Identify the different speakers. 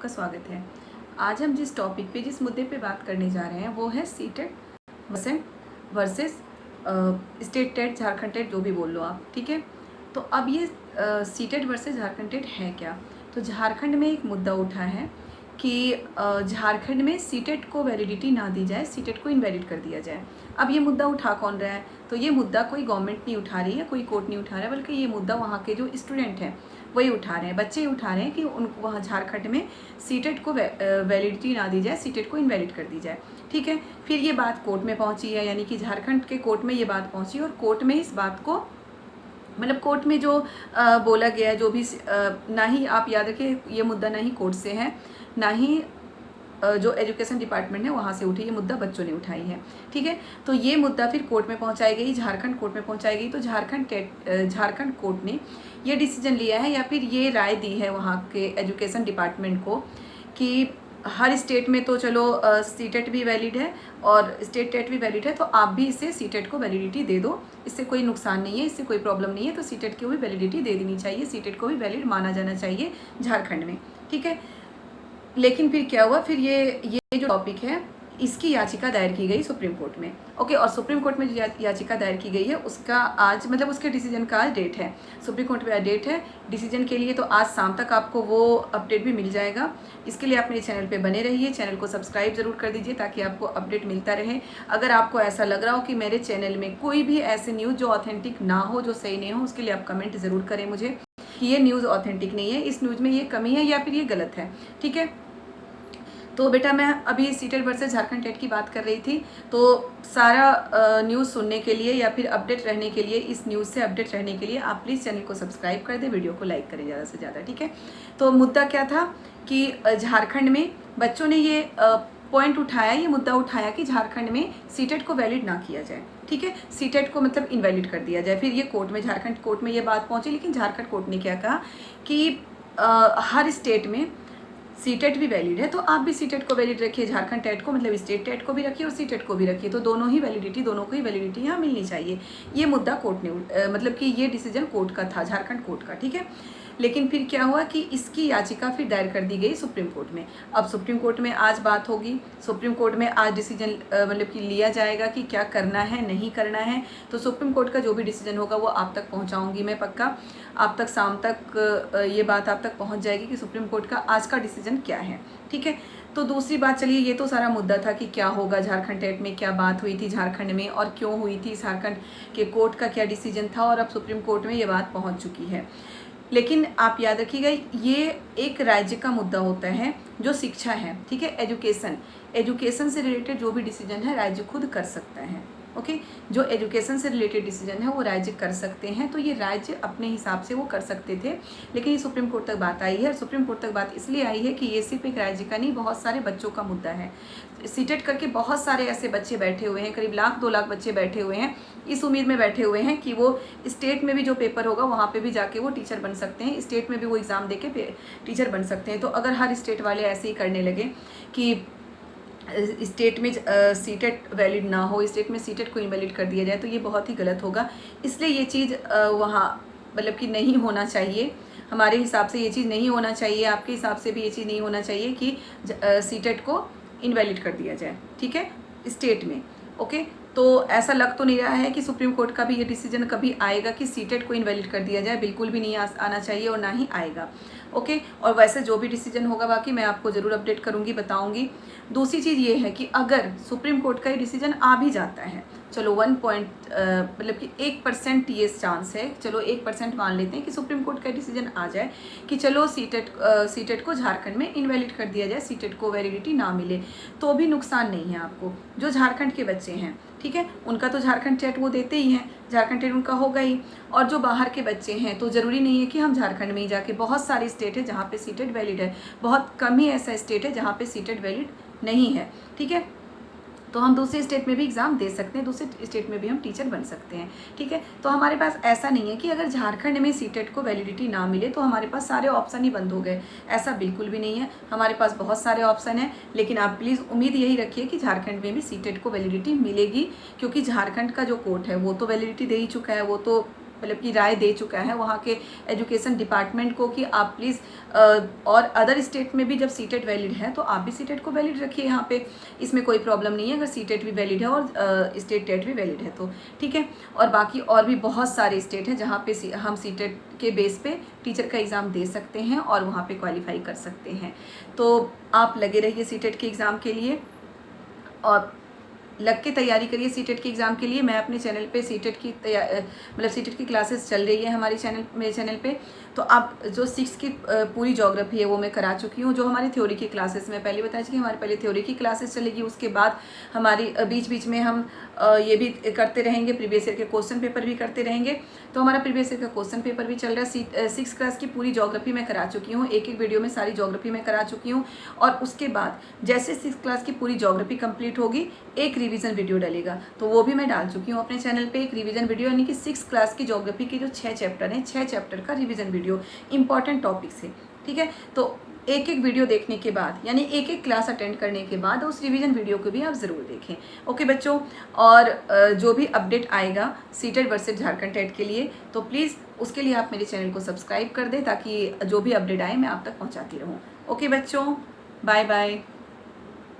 Speaker 1: आपका स्वागत है। आज हम जिस टॉपिक पे जिस मुद्दे पे बात करने जा रहे हैं वो है CTET versus state TET, Jharkhand TET, जो भी बोल लो आप, ठीक है। तो अब ये सीटेट वर्सेस झारखंड टेट है क्या? तो झारखंड में एक मुद्दा उठा है कि झारखंड में सीटेट को वैलिडिटी ना दी जाए, सीटेट को इनवैलिड कर दिया जाए। अब ये मुद्दा उठा कौन रहा है? तो ये मुद्दा कोई गवर्नमेंट नहीं उठा रही है, कोई कोर्ट नहीं उठा रहा है, बल्कि ये मुद्दा वहाँ के जो स्टूडेंट हैं वही उठा रहे हैं, बच्चे ही उठा रहे हैं कि उनको वहाँ झारखंड में सीटेट को वैलिडिटी ना दी जाए, सीटेट को इनवैलिड कर दी जाए, ठीक है। फिर ये बात कोर्ट में पहुँची है, यानी कि झारखंड के कोर्ट में ये बात पहुँची और कोर्ट में इस बात को मतलब कोर्ट में जो बोला गया, जो भी ना ही आप याद रखिए ये मुद्दा ना ही कोर्ट से है, ना ही जो एजुकेशन डिपार्टमेंट है वहाँ से उठी, ये मुद्दा बच्चों ने उठाई है, ठीक है। तो ये मुद्दा फिर कोर्ट में पहुँचाई गई, झारखंड कोर्ट में पहुँचाई गई। तो झारखंड कोर्ट ने ये डिसीजन लिया है या फिर ये राय दी है वहाँ के एजुकेशन डिपार्टमेंट को कि हर स्टेट में तो चलो सीटेट भी वैलिड है और स्टेट टेट भी वैलिड है, तो आप भी इसे सीटेट को वैलिडिटी दे दो, इससे कोई नुकसान नहीं है, इससे कोई प्रॉब्लम नहीं है, तो सीटेट को भी वैलिडिटी दे देनी चाहिए, सीटेट को भी वैलिड माना जाना चाहिए झारखंड में, ठीक है। लेकिन फिर क्या हुआ, फिर ये जो टॉपिक है इसकी याचिका दायर की गई सुप्रीम कोर्ट में, ओके। और सुप्रीम कोर्ट में जो याचिका दायर की गई है उसका आज मतलब उसके डिसीजन का आज डेट है, सुप्रीम कोर्ट में आज डेट है डिसीजन के लिए। तो आज शाम तक आपको वो अपडेट भी मिल जाएगा। इसके लिए आप मेरे चैनल पे बने रहिए, चैनल को सब्सक्राइब ज़रूर कर दीजिए ताकि आपको अपडेट मिलता रहे। अगर आपको ऐसा लग रहा हो कि मेरे चैनल में कोई भी ऐसे न्यूज़ जो ऑथेंटिक ना हो, जो सही नहीं हो, उसके लिए आप कमेंट ज़रूर करें मुझे कि ये न्यूज़ ऑथेंटिक नहीं है, इस न्यूज़ में ये कमी है या फिर ये गलत है, ठीक है। तो बेटा मैं अभी सीटेट वर्सेस झारखंड टेट की बात कर रही थी। तो सारा न्यूज़ सुनने के लिए या फिर अपडेट रहने के लिए, इस न्यूज़ से अपडेट रहने के लिए आप प्लीज़ चैनल को सब्सक्राइब कर दें, वीडियो को लाइक करें ज़्यादा से ज़्यादा, ठीक है। तो मुद्दा क्या था कि झारखंड में बच्चों ने ये पॉइंट उठाया, ये मुद्दा उठाया कि झारखंड में सीटेट को वैलिड ना किया जाए, ठीक है, सीटेट को मतलब इनवैलिड कर दिया जाए। फिर ये कोर्ट में, झारखंड कोर्ट में ये बात पहुँची, लेकिन झारखंड कोर्ट ने क्या कहा कि हर स्टेट में सीटेट भी वैलिड है, तो आप भी सीटेट को वैलिड रखिए, झारखंड टेट को मतलब स्टेट टेट को भी रखिए और सीटेट को भी रखिए, तो दोनों को ही वैलिडिटी यहाँ मिलनी चाहिए। ये मुद्दा कोर्ट ने मतलब कि ये डिसीजन कोर्ट का था, झारखंड कोर्ट का, ठीक है। लेकिन फिर क्या हुआ कि इसकी याचिका फिर दायर कर दी गई सुप्रीम कोर्ट में। अब सुप्रीम कोर्ट में आज बात होगी, सुप्रीम कोर्ट में आज डिसीजन मतलब कि लिया जाएगा कि क्या करना है, नहीं करना है। तो सुप्रीम कोर्ट का जो भी डिसीजन होगा वो आप तक पहुंचाऊंगी मैं, पक्का आप तक शाम तक ये बात आप तक पहुंच जाएगी कि सुप्रीम कोर्ट का आज का डिसीजन क्या है, ठीक है। तो दूसरी बात, चलिए ये तो सारा मुद्दा था कि क्या होगा झारखंड टेट में, क्या बात हुई थी झारखंड में और क्यों हुई थी, झारखंड के कोर्ट का क्या डिसीजन था, और अब सुप्रीम कोर्ट में ये बात पहुंच चुकी है। लेकिन आप याद रखिएगा ये एक राज्य का मुद्दा होता है, जो शिक्षा है, ठीक है, एजुकेशन से रिलेटेड जो भी डिसीजन है राज्य खुद कर सकता है, ओके। जो एजुकेशन से रिलेटेड डिसीजन है वो राज्य कर सकते हैं, तो ये राज्य अपने हिसाब से वो कर सकते थे, लेकिन ये सुप्रीम कोर्ट तक बात आई है। और सुप्रीम कोर्ट तक बात इसलिए आई है कि ये सिर्फ एक राज्य का नहीं, बहुत सारे बच्चों का मुद्दा है। सीटेट करके बहुत सारे ऐसे बच्चे बैठे हुए हैं, करीब 1-2 लाख बच्चे बैठे हुए हैं, इस उम्मीद में बैठे हुए हैं कि वो स्टेट में भी जो पेपर होगा वहाँ पे भी जाके वो टीचर बन सकते हैं, स्टेट में भी वो एग्ज़ाम दे के टीचर बन सकते हैं। तो अगर हर स्टेट वाले ऐसे ही करने लगे कि स्टेट में सीटेट वैलिड ना हो, स्टेट में सीटेट को इनवैलिड कर दिया जाए, तो ये बहुत ही गलत होगा। इसलिए ये चीज़ वहाँ मतलब कि नहीं होना चाहिए, हमारे हिसाब से ये चीज़ नहीं होना चाहिए, आपके हिसाब से भी ये चीज़ नहीं होना चाहिए कि सीटेट को इनवैलिड कर दिया जाए, ठीक है, स्टेट में, ओके। तो ऐसा लग तो नहीं रहा है कि सुप्रीम कोर्ट का भी ये डिसीजन कभी आएगा कि सीटेट को इनवैलिड कर दिया जाए, बिल्कुल भी नहीं आना चाहिए और ना ही आएगा, ओके। और वैसे जो भी डिसीजन होगा बाकी मैं आपको ज़रूर अपडेट करूँगी, बताऊँगी। दूसरी चीज़ ये है कि अगर सुप्रीम कोर्ट का ये डिसीजन आ भी जाता है, चलो 1 मतलब कि 1% ये चांस है, चलो 1% मान लेते हैं कि सुप्रीम कोर्ट का डिसीजन आ जाए कि चलो सीटेट को झारखंड में इनवैलिड कर दिया जाए, सीटेट को वैलिडिटी ना मिले, तो भी नुकसान नहीं है आपको। जो झारखंड के बच्चे हैं, ठीक है, उनका तो झारखंड टेट वो देते ही हैं, झारखंड टेट उनका होगा ही। और जो बाहर के बच्चे हैं, तो ज़रूरी नहीं है कि हम झारखंड में ही जाके, बहुत सारे स्टेट है जहाँ पे सीटेट वैलिड है, बहुत कम ही ऐसा स्टेट है जहाँ पे सीटेट वैलिड नहीं है, ठीक है। तो हम दूसरे स्टेट में भी एग्ज़ाम दे सकते हैं, दूसरे स्टेट में भी हम टीचर बन सकते हैं, ठीक है। तो हमारे पास ऐसा नहीं है कि अगर झारखंड में सीटेट को वैलिडिटी ना मिले तो हमारे पास सारे ऑप्शन ही बंद हो गए, ऐसा बिल्कुल भी नहीं है। हमारे पास बहुत सारे ऑप्शन हैं, लेकिन आप प्लीज़ उम्मीद यही रखिए कि झारखंड में भी सीटेट को वैलिडिटी मिलेगी, क्योंकि झारखंड का जो कोर्ट है वो तो वैलिडिटी दे ही चुका है, वो तो मतलब कि राय दे चुका है वहाँ के एजुकेशन डिपार्टमेंट को कि आप प्लीज़ और अदर स्टेट में भी जब सीटेट वैलिड है तो आप भी सीटेट को वैलिड रखिए यहाँ पे, इसमें कोई प्रॉब्लम नहीं है अगर सीटेट भी वैलिड है और स्टेट टेट भी वैलिड है तो ठीक है। और बाकी और भी बहुत सारे स्टेट हैं जहाँ पे हम सीटेट के बेस पे टीचर का एग्ज़ाम दे सकते हैं और वहाँ पे क्वालिफाई कर सकते हैं। तो आप लगे रहिए सीटेट के एग्ज़ाम के लिए और लग के तैयारी करिए सीटेट के एग्ज़ाम के लिए। मैं अपने चैनल पे सीटेट की मतलब सीटेट की क्लासेस चल रही है मेरे चैनल पे। तो आप जो 6 की पूरी ज्योग्राफी है वो मैं करा चुकी हूँ। जो हमारी थ्योरी की क्लासेस में पहले बताया कि हमारे पहले थ्योरी की क्लासेस चलेगी, उसके बाद हमारी बीच बीच में हम ये भी करते रहेंगे, प्रीवियस ईयर के क्वेश्चन पेपर भी करते रहेंगे। तो हमारा प्रीवियस ईयर का क्वेश्चन पेपर भी चल रहा है। 6 क्लास की पूरी ज्योग्राफी मैं करा चुकी हूँ, एक वीडियो में सारी ज्योग्राफी मैं करा चुकी हूँ। और उसके बाद जैसे 6 क्लास की पूरी ज्योग्राफी कंप्लीट होगी एक रिवीजन वीडियो डलेगा, तो वो भी मैं डाल चुकी हूँ अपने चैनल पे। एक रिवीजन वीडियो यानी कि 6 क्लास की ज्योग्राफी के जो 6 चैप्टर हैं, 6 चैप्टर का रिवीजन वीडियो इंपॉर्टेंट टॉपिक से, ठीक है। तो एक एक वीडियो देखने के बाद यानी एक एक क्लास अटेंड करने के बाद उस रिवीजन वीडियो को भी आप ज़रूर देखें। ओके बच्चों, और जो भी अपडेट आएगा सीटेट वर्सेस झारखंड टेट के लिए तो प्लीज़ उसके लिए आप मेरे चैनल को सब्सक्राइब कर दें ताकि जो भी अपडेट आए मैं आप तक पहुँचाती रहूँ। ओके बच्चों, बाय बाय।